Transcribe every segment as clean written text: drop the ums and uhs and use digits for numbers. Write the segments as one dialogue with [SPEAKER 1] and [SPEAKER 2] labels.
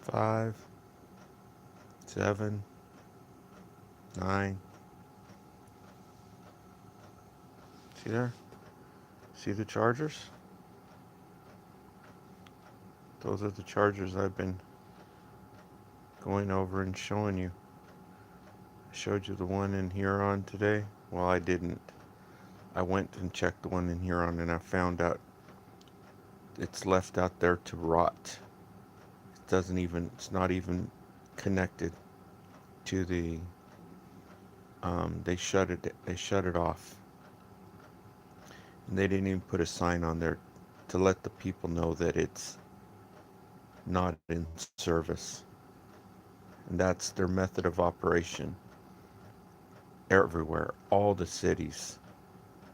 [SPEAKER 1] 5, 7, 9. See there? See the chargers? Those are the chargers I've been going over and showing you. I showed you the one in Huron today. Well, I didn't. I went and checked the one in Huron and I found out it's left out there to rot. It's not even connected to they shut it off. And they didn't even put a sign on there to let the people know that it's not in service. And that's their method of operation everywhere. All the cities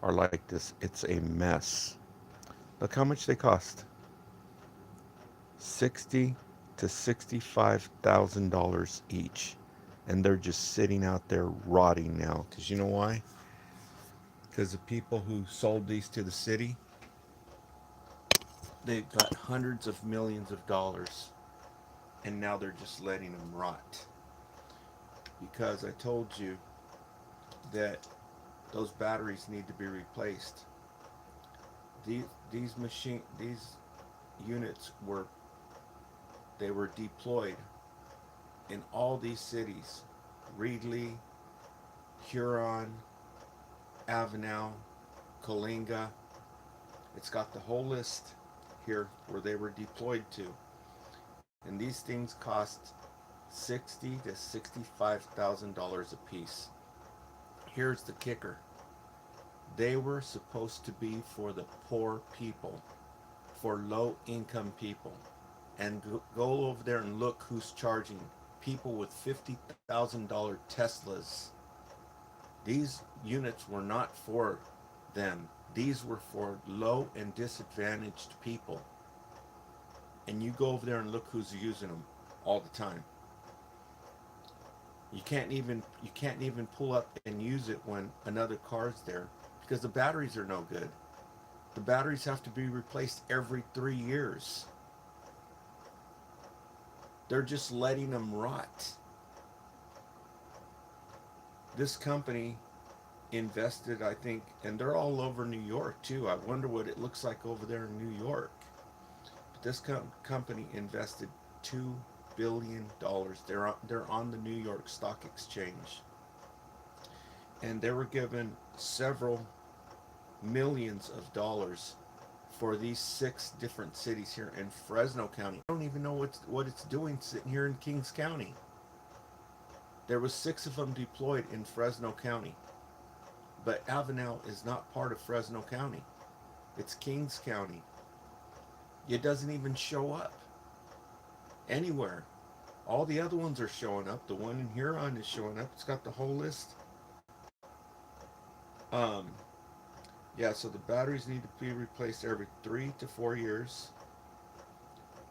[SPEAKER 1] are like this. It's a mess. Look how much they cost. 60 to $65,000 each. And they're just sitting out there rotting now. Because you know why? Because the people who sold these to the city, they got hundreds of millions of dollars. And now they're just letting them rot. Because I told you that those batteries need to be replaced. These units were deployed in all these cities: Reedley, Huron, Avenel, Coalinga. It's got the whole list here where they were deployed to. And these things cost $60,000 to $65,000 a piece. Here's the kicker. They were supposed to be for the poor people, for low income people. And go over there and look who's charging people with $50,000 Teslas. These units were not for them. These were for low and disadvantaged people. And you go over there and look who's using them all the time. You can't even pull up and use it when another car's there because the batteries are no good. The batteries have to be replaced every 3 years. They're just letting them rot. This company invested, I think, and they're all over New York too. I wonder what it looks like over there in New York. But this company invested $2 billion. They're on the New York Stock Exchange, and they were given several millions of dollars for these 6 different cities here in Fresno County. I don't even know what it's doing sitting here in Kings County. There was 6 of them deployed in Fresno County, but Avenel is not part of Fresno County. It's Kings County. It doesn't even show up anywhere. All the other ones are showing up. The one in Huron is showing up. It's got the whole list. Um, yeah, so the batteries need to be replaced every 3 to 4 years,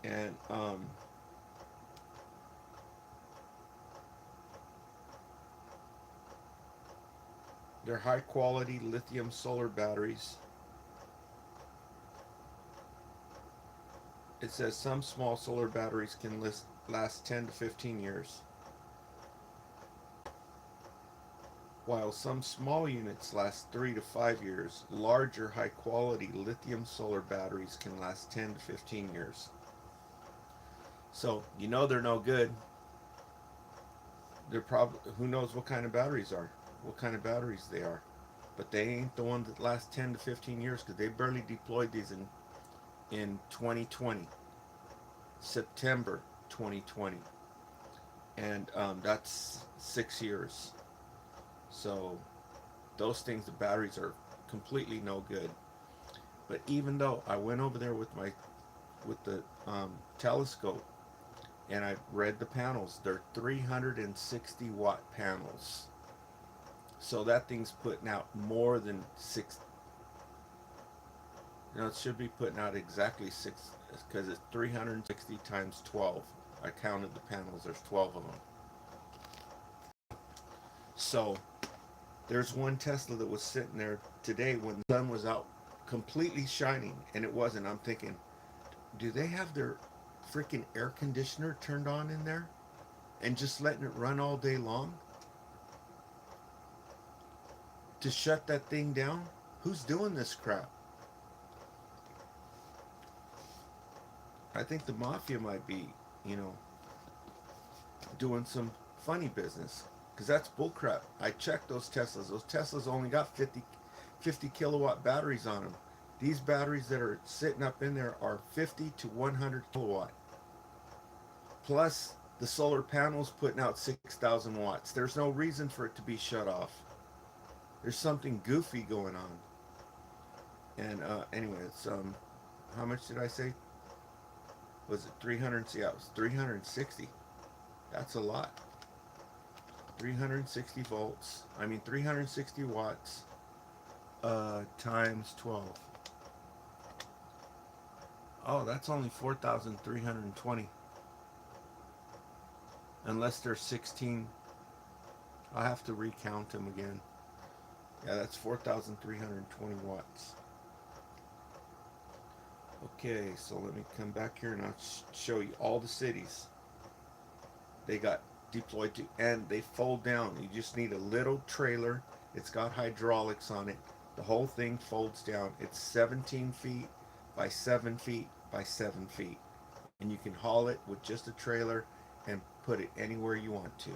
[SPEAKER 1] and they're high quality lithium solar batteries. It says some small solar batteries can last 10 to 15 years, while some small units last 3 to 5 years. Larger, high quality lithium solar batteries can last 10 to 15 years. So, they're no good. They're probably, who knows what kind of batteries are, what kind of batteries they are. But they ain't the ones that last 10 to 15 years because they barely deployed these in 2020, September 2020. And that's 6 years. So those things, the batteries are completely no good. But even though I went over there with the telescope and I read the panels, they're 360-watt panels. So that thing's putting out more than six. It should be putting out exactly 6 because it's 360 times 12. I counted the panels. There's 12 of them. So there's one Tesla that was sitting there today when the sun was out completely shining, and it wasn't. I'm thinking, do they have their freaking air conditioner turned on in there and just letting it run all day long to shut that thing down? Who's doing this crap? I think the mafia might be, you know, doing some funny business, because that's bullcrap. I checked those Teslas. Those Teslas only got 50 kilowatt batteries on them. These batteries that are sitting up in there are 50 to 100 kilowatt. Plus, the solar panels putting out 6,000 watts. There's no reason for it to be shut off. There's something goofy going on. And anyway, it's how much did I say? Was it 300? Yeah, it was 360. That's a lot. 360 volts. I mean 360 watts times 12. Oh, that's only 4,320. Unless there's 16. I'll have to recount them again. Yeah, that's 4,320 watts. Okay, so let me come back here and I'll show you all the cities they got deployed to, and they fold down. You just need a little trailer. It's got hydraulics on it. The whole thing folds down. It's 17 feet by 7 feet by 7 feet, and you can haul it with just a trailer and put it anywhere you want to.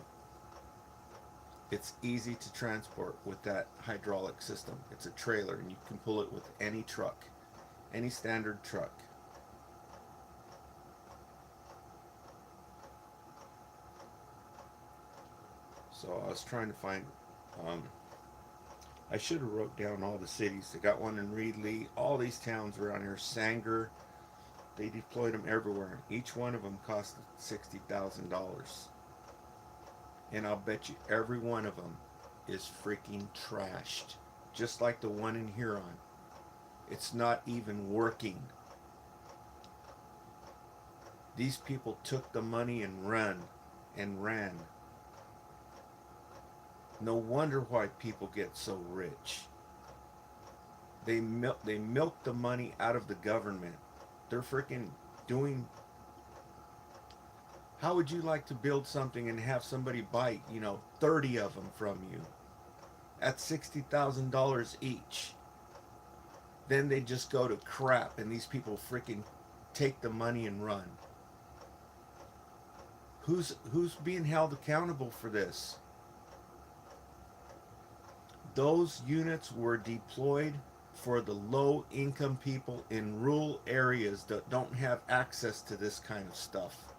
[SPEAKER 1] It's easy to transport with that hydraulic system. It's a trailer and you can pull it with any truck, any standard truck. So I was trying to find, I should have wrote down all the cities. They got one in Reedley, all these towns around here, Sanger. They deployed them everywhere. Each one of them cost $60,000. And I'll bet you every one of them is freaking trashed. Just like the one in Huron. It's not even working. These people took the money and ran. No wonder why people get so rich. They milk the money out of the government. They're freaking doing. How would you like to build something and have somebody buy, 30 of them from you at $60,000 each? Then they just go to crap, and these people freaking take the money and run. Who's being held accountable for this? Those units were deployed for the low income people in rural areas that don't have access to this kind of stuff.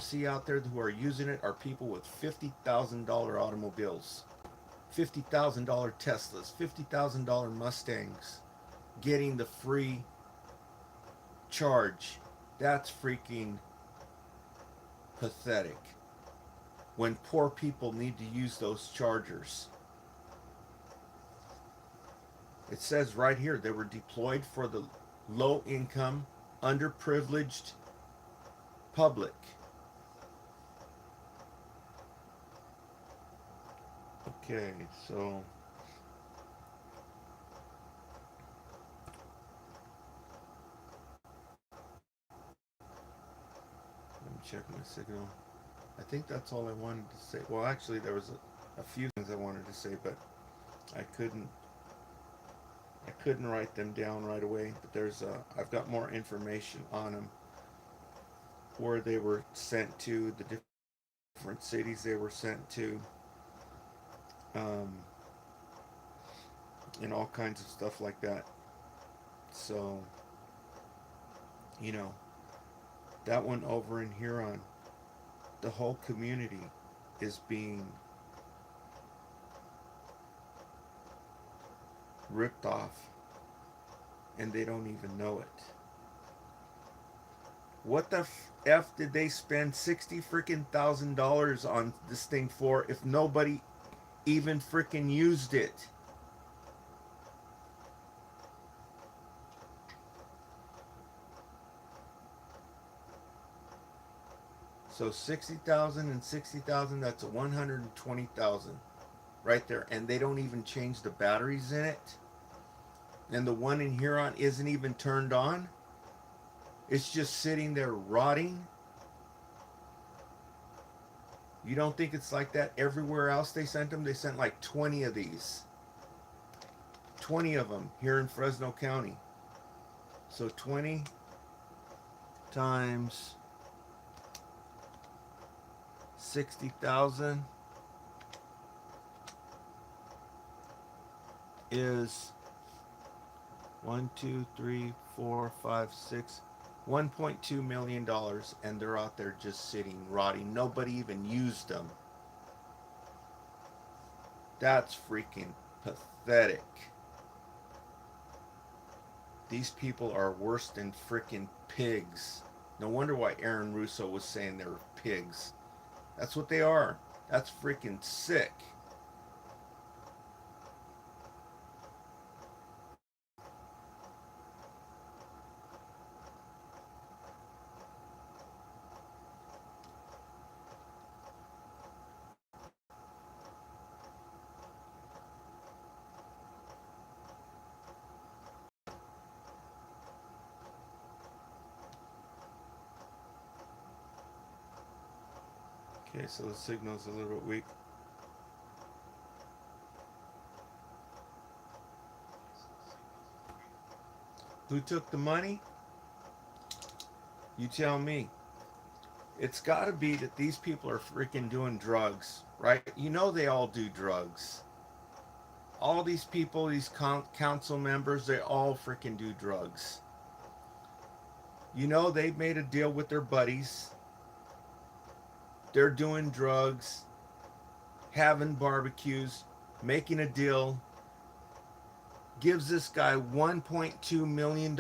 [SPEAKER 1] See out there who are using it are people with $50,000 automobiles, $50,000 Teslas, $50,000 Mustangs, getting the free charge. That's freaking pathetic. When poor people need to use those chargers. It says right here they were deployed for the low income, underprivileged public. Okay, so let me check my signal. I think that's all I wanted to say. Well, actually, there was a few things I wanted to say, but I couldn't write them down right away. But I've got more information on them, where they were sent to, the different cities they were sent to, and all kinds of stuff like that. So, that one over in Huron, the whole community is being ripped off, and they don't even know it. What the F did they spend $60,000 on this thing for if nobody even freaking used it? So 60,000 and 60,000, that's 120,000 right there, and they don't even change the batteries in it. and the one in Huron isn't even turned on. It's just sitting there rotting. You don't think it's like that everywhere else they sent them? They sent like 20 of these. 20 of them here in Fresno County. So 20 times 60,000 is 1, 2, 3, 4, 5, 6, $1.2 million, and they're out there just sitting, rotting. Nobody even used them. That's freaking pathetic. These people are worse than freaking pigs. No wonder why Aaron Russo was saying they're pigs. That's what they are. That's freaking sick. Okay, so the signal's a little bit weak. Who took the money? You tell me. It's got to be that these people are freaking doing drugs, right? You know they all do drugs. All these people, these council members, they all freaking do drugs. You know they made a deal with their buddies. They're doing drugs, having barbecues, making a deal. Gives this guy $1.2 million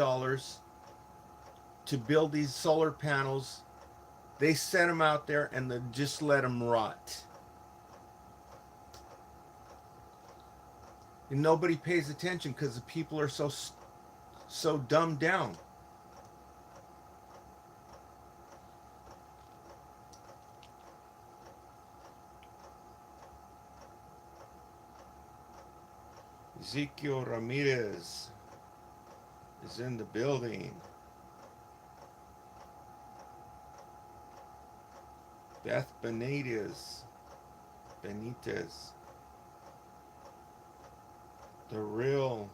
[SPEAKER 1] to build these solar panels. They set them out there and they just let them rot. And nobody pays attention because the people are so dumbed down. Ezekiel Ramirez is in the building. Beth Benitez. The real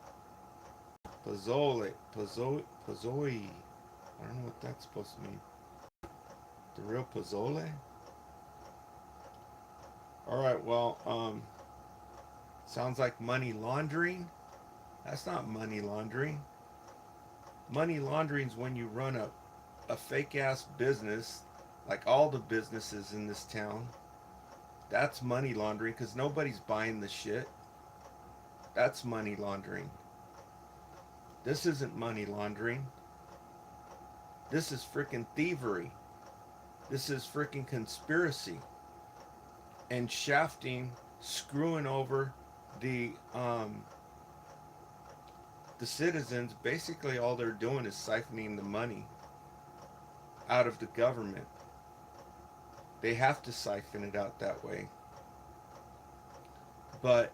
[SPEAKER 1] Pozzoli. I don't know what that's supposed to mean. The real Pozzoli? Alright, well, sounds like money laundering. That's not money laundering. Money laundering is when you run a fake ass business, like all the businesses in this town. That's money laundering because nobody's buying the shit. That's money laundering. This isn't money laundering. This is freaking thievery. This is freaking conspiracy. And shafting, screwing over the citizens. Basically all they're doing is siphoning the money out of the government. They have to siphon it out that way. But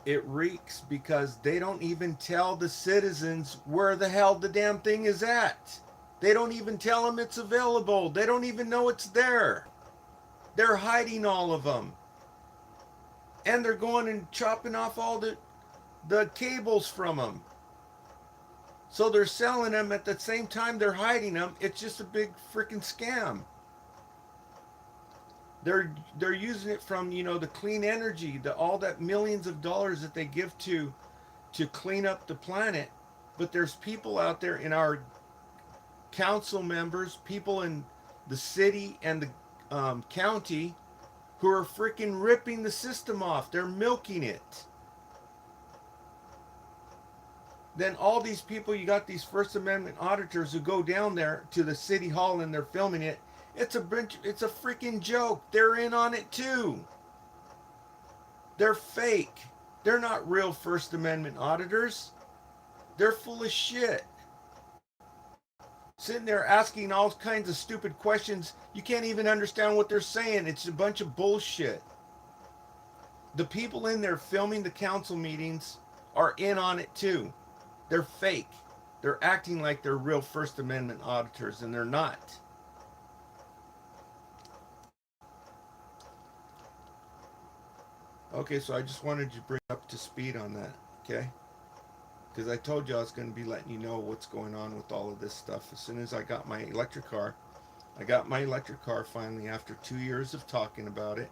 [SPEAKER 1] it reeks because they don't even tell the citizens where the hell the damn thing is at. They don't even tell them it's available. They don't even know it's there. They're hiding all of them. And they're going and chopping off all the cables from them. So they're selling them at the same time they're hiding them. It's just a big freaking scam. They're using it from, the clean energy, all that millions of dollars that they give to clean up the planet. But there's people out there in our council members, people in the city and the county who are freaking ripping the system off. They're milking it. Then all these people, you got these First Amendment auditors who go down there to the city hall and they're filming it. It's a freaking joke. They're in on it too. They're fake. They're not real First Amendment auditors. They're full of shit. Sitting there asking all kinds of stupid questions. You can't even understand what they're saying. It's a bunch of bullshit. The people in there filming the council meetings are in on it too. They're fake. They're acting like they're real First Amendment auditors, and they're not. Okay, so I just wanted to bring up to speed on that, okay? Because I told you I was going to be letting you know what's going on with all of this stuff. As soon as I got my electric car, I got my electric car finally after 2 years of talking about it,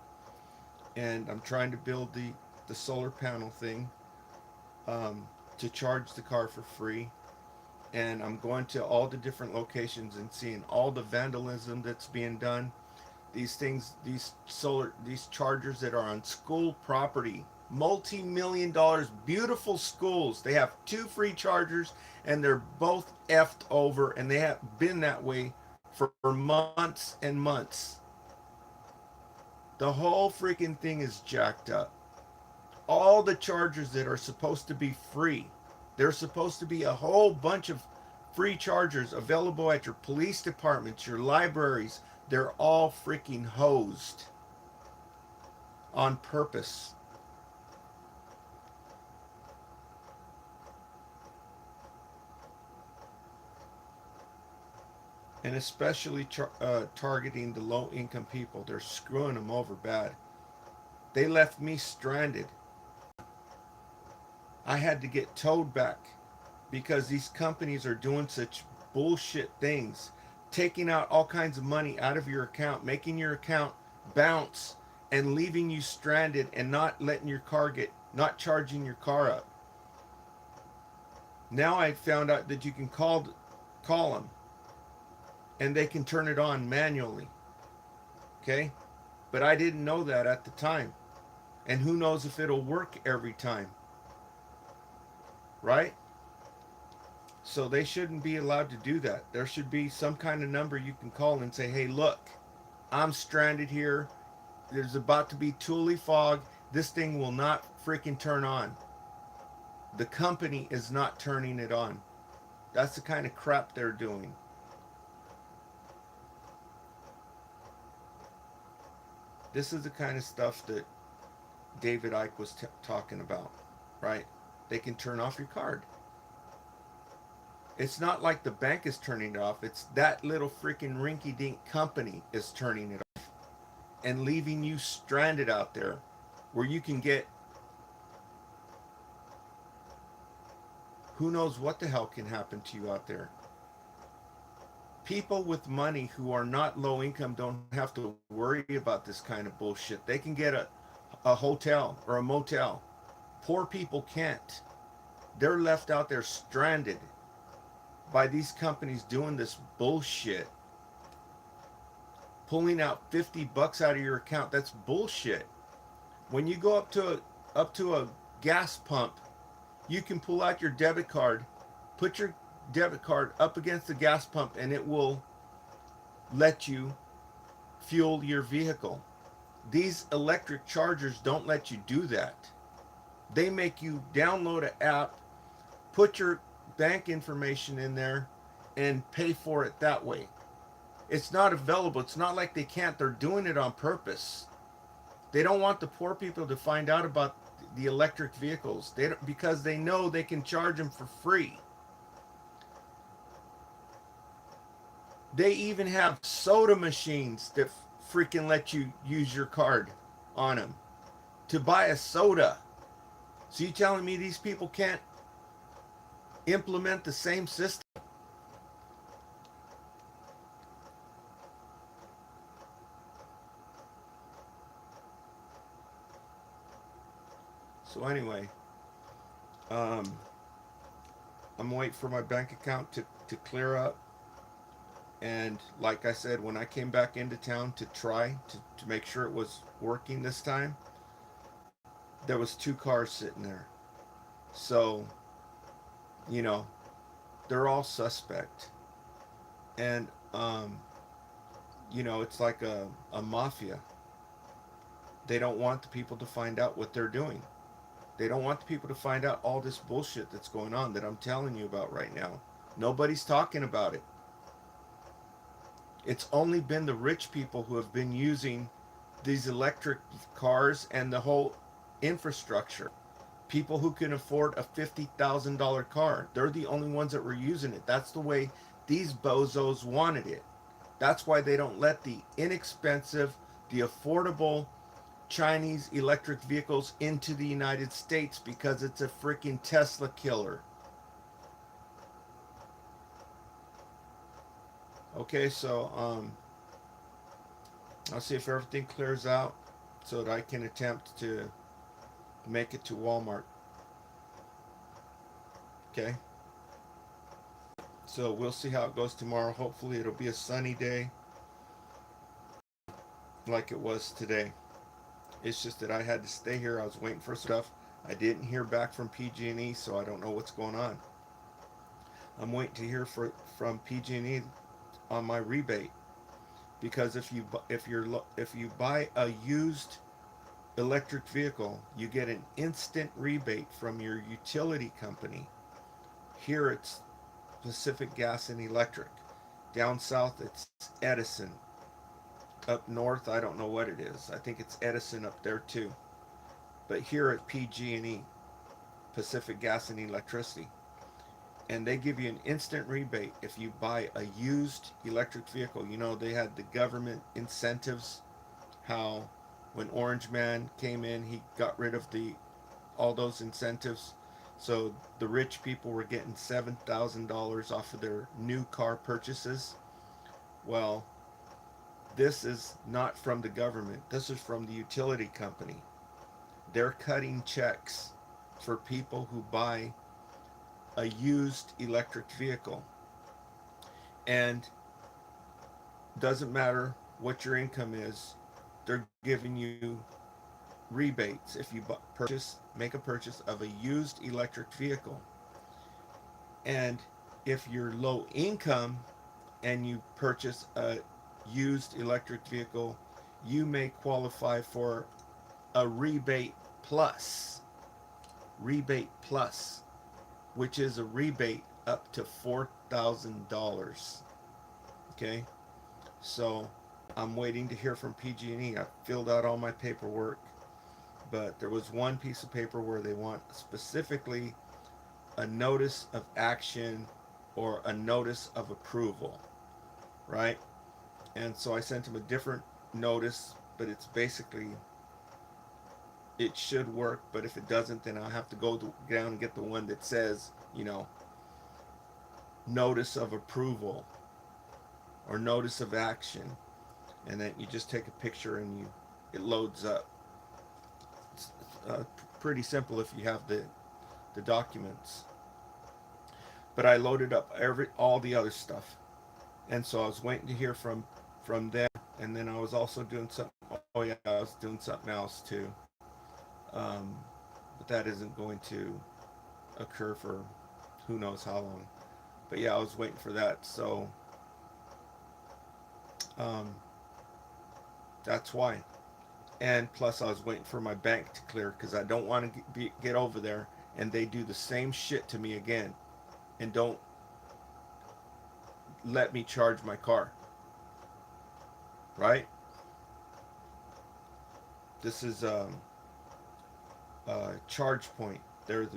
[SPEAKER 1] and I'm trying to build the solar panel thing to charge the car for free. And I'm going to all the different locations and seeing all the vandalism that's being done. These things, these chargers that are on school property, multi-million dollars, beautiful schools. They have 2 free chargers, and they're both effed over, and they have been that way for months and months. The whole freaking thing is jacked up. All the chargers that are supposed to be free, there's supposed to be a whole bunch of free chargers available at your police departments, your libraries. They're all freaking hosed on purpose. And especially targeting the low income people. They're screwing them over bad. They left me stranded. I had to get towed back because these companies are doing such bullshit things, taking out all kinds of money out of your account, making your account bounce, and leaving you stranded and not letting your car not charging your car up. Now I found out that you can call them and they can turn it on manually. Okay? But I didn't know that at the time. And who knows if it'll work every time. Right? So they shouldn't be allowed to do that. There should be some kind of number you can call and say, hey, look, I'm stranded here. There's about to be Thule fog. This thing will not freaking turn on. The company is not turning it on. That's the kind of crap they're doing. This is the kind of stuff that David Icke was talking about, right? They can turn off your card. It's not like the bank is turning it off. It's that little freaking rinky-dink company is turning it off and leaving you stranded out there where you can get who knows what the hell can happen to you out there. People with money who are not low income don't have to worry about this kind of bullshit. They can get a hotel or a motel. Poor people can't. They're left out there stranded by these companies doing this bullshit. Pulling out $50 out of your account. That's bullshit. When you go up to a gas pump, you can pull out your debit card, put your debit card up against the gas pump, and it will let you fuel your vehicle. These electric chargers don't let you do that. They make you download an app, put your bank information in there, and pay for it that way. It's not available. It's not like they can't. They're doing it on purpose. They don't want the poor people to find out about the electric vehicles. Because they know they can charge them for free. They even have soda machines that freaking let you use your card on them to buy a soda. So you telling me these people can't implement the same system? So anyway, I'm waiting for my bank account to clear up. And like I said, when I came back into town to try to make sure it was working this time, there was 2 cars sitting there. So, you know, they're all suspect. And, it's like a mafia. They don't want the people to find out what they're doing. They don't want the people to find out all this bullshit that's going on that I'm telling you about right now. Nobody's talking about it. It's only been the rich people who have been using these electric cars and the whole infrastructure. People who can afford a $50,000 car, they're the only ones that were using it. That's the way these bozos wanted it. That's why they don't let the inexpensive, the affordable Chinese electric vehicles into the United States, because it's a freaking Tesla killer. Okay, so I'll see if everything clears out so that I can attempt to make it to Walmart. Okay, so we'll see how it goes tomorrow. Hopefully it'll be a sunny day like it was today. It's just that I had to stay here. I was waiting for stuff. I didn't hear back from PG&E, so I don't know what's going on. I'm waiting to hear from PG&E on my rebate, because if you buy a used electric vehicle, you get an instant rebate from your utility company. Here it's Pacific Gas and Electric. Down south it's Edison. Up north I don't know what it is. I think it's Edison up there too. But here at PG&E, Pacific Gas and Electricity, and they give you an instant rebate if you buy a used electric vehicle. You know, they had the government incentives, how when Orange Man came in, he got rid of all those incentives. So the rich people were getting $7,000 off of their new car purchases. Well, this is not from the government. This is from the utility company. They're cutting checks for people who buy a used electric vehicle. And doesn't matter what your income is, they're giving you rebates if you make a purchase of a used electric vehicle. And if you're low income and you purchase a used electric vehicle, you may qualify for a rebate plus, which is a rebate up to $4,000. Okay, so I'm waiting to hear from PG&E. I filled out all my paperwork, but there was one piece of paper where they want specifically a notice of action or a notice of approval, right? And so I sent them a different notice, but it's basically, it should work, but if it doesn't, then I'll have to go down and get the one that says, you know, notice of approval or notice of action, and then you just take a picture and it loads up. It's pretty simple if you have the documents. But I loaded up all the other stuff, and so I was waiting to hear from them, and then I was also doing something. Oh yeah, I was doing something else too, but that isn't going to occur for who knows how long. But yeah, I was waiting for that, so that's why. And plus I was waiting for my bank to clear, because I don't want to get over there and they do the same shit to me again and don't let me charge my car, right? This is charge point. They're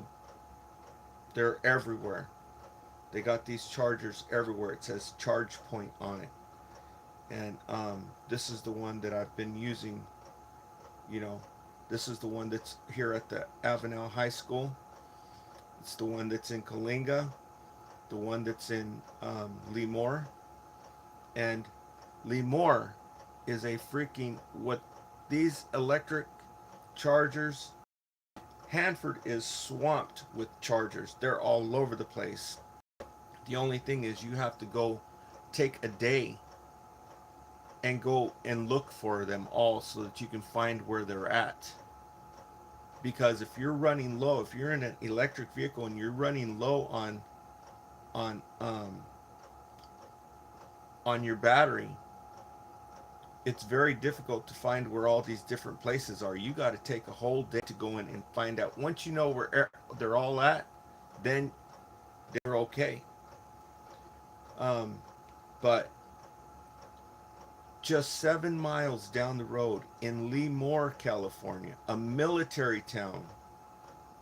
[SPEAKER 1] everywhere. They got these chargers everywhere. It says charge point on it. And this is the one that I've been using. You know, this is the one that's here at the Avenel High School. It's the one that's in Kalinga, the one that's in Lemoore. And Lemoore is a freaking, what these electric chargers, Hanford is swamped with chargers. They're all over the place. The only thing is you have to go take a day and go and look for them all so that you can find where they're at. Because if you're running low, if you're in an electric vehicle and you're running low on your battery, it's very difficult to find where all these different places are. You got to take a whole day to go in and find out. Once you know where they're all at, then they're okay. But just 7 miles down the road in Lemoore, California, a military town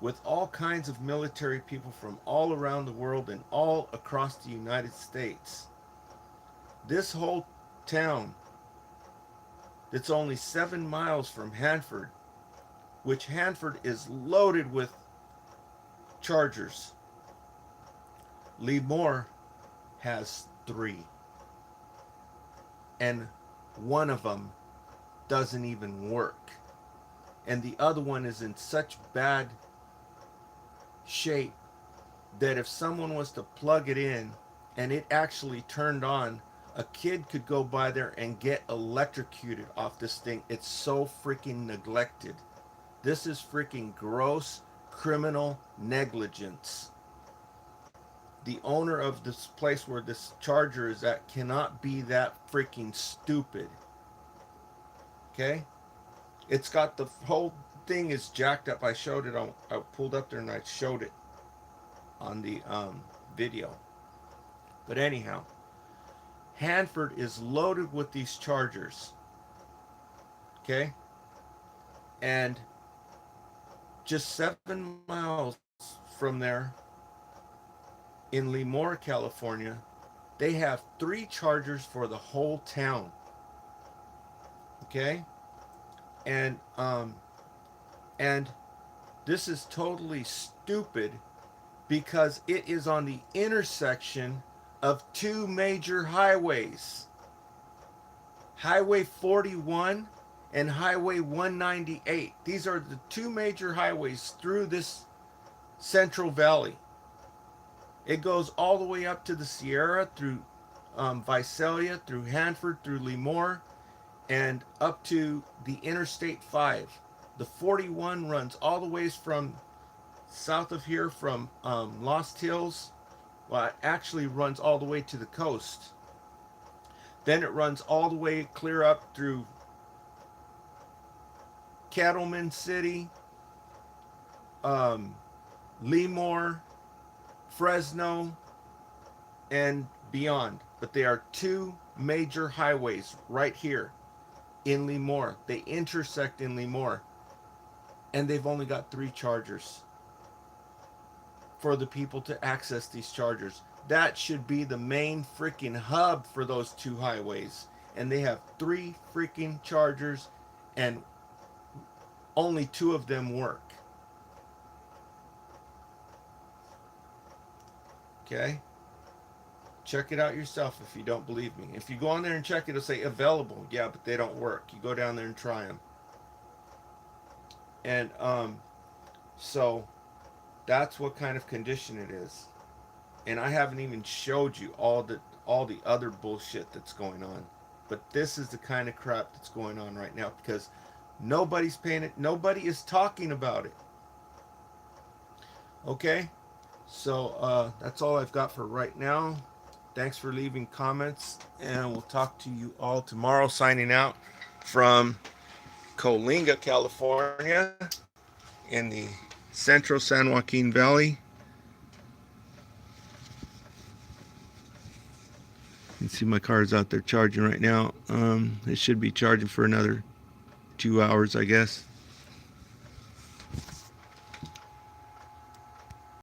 [SPEAKER 1] with all kinds of military people from all around the world and all across the United States. This whole town that's only 7 miles from Hanford, which Hanford is loaded with chargers. Lemoore has 3. And one of them doesn't even work. And the other one is in such bad shape that if someone was to plug it in and it actually turned on, a kid could go by there and get electrocuted off this thing. It's so freaking neglected. This is freaking gross criminal negligence. The owner of this place where this charger is at cannot be that freaking stupid. Okay? It's got the whole thing is jacked up. I showed it on, I pulled up there and I showed it on the video. But anyhow, Hanford is loaded with these chargers. Okay? And just 7 miles from there in Lemoore, California, they have 3 chargers for the whole town. Okay? And this is totally stupid because it is on the intersection of 2 major highways. Highway 41 and Highway 198. These are the 2 major highways through this Central Valley. It goes all the way up to the Sierra, through Visalia, through Hanford, through Lemoore, and up to the Interstate 5. The 41 runs all the ways from south of here, from Lost Hills. Well, it actually runs all the way to the coast. Then it runs all the way clear up through Cattleman City, Lemoore, Fresno, and beyond. But they are 2 major highways right here in Lemoore. They intersect in Lemoore. And they've only got 3 chargers for the people to access these chargers. That should be the main freaking hub for those 2 highways. And they have 3 freaking chargers and only 2 of them work. Okay? Check it out yourself if you don't believe me. If you go on there and check it, it'll say available. Yeah, but they don't work. You go down there and try them. And so that's what kind of condition it is. And I haven't even showed you all the other bullshit that's going on. But this is the kind of crap that's going on right now because nobody's paying it. Nobody is talking about it. Okay? So that's all I've got for right now. Thanks for leaving comments, and we'll talk to you all tomorrow. Signing out from Coalinga, California, in the central San Joaquin Valley. You can see my car is out there charging right now. It should be charging for another 2 hours, I guess.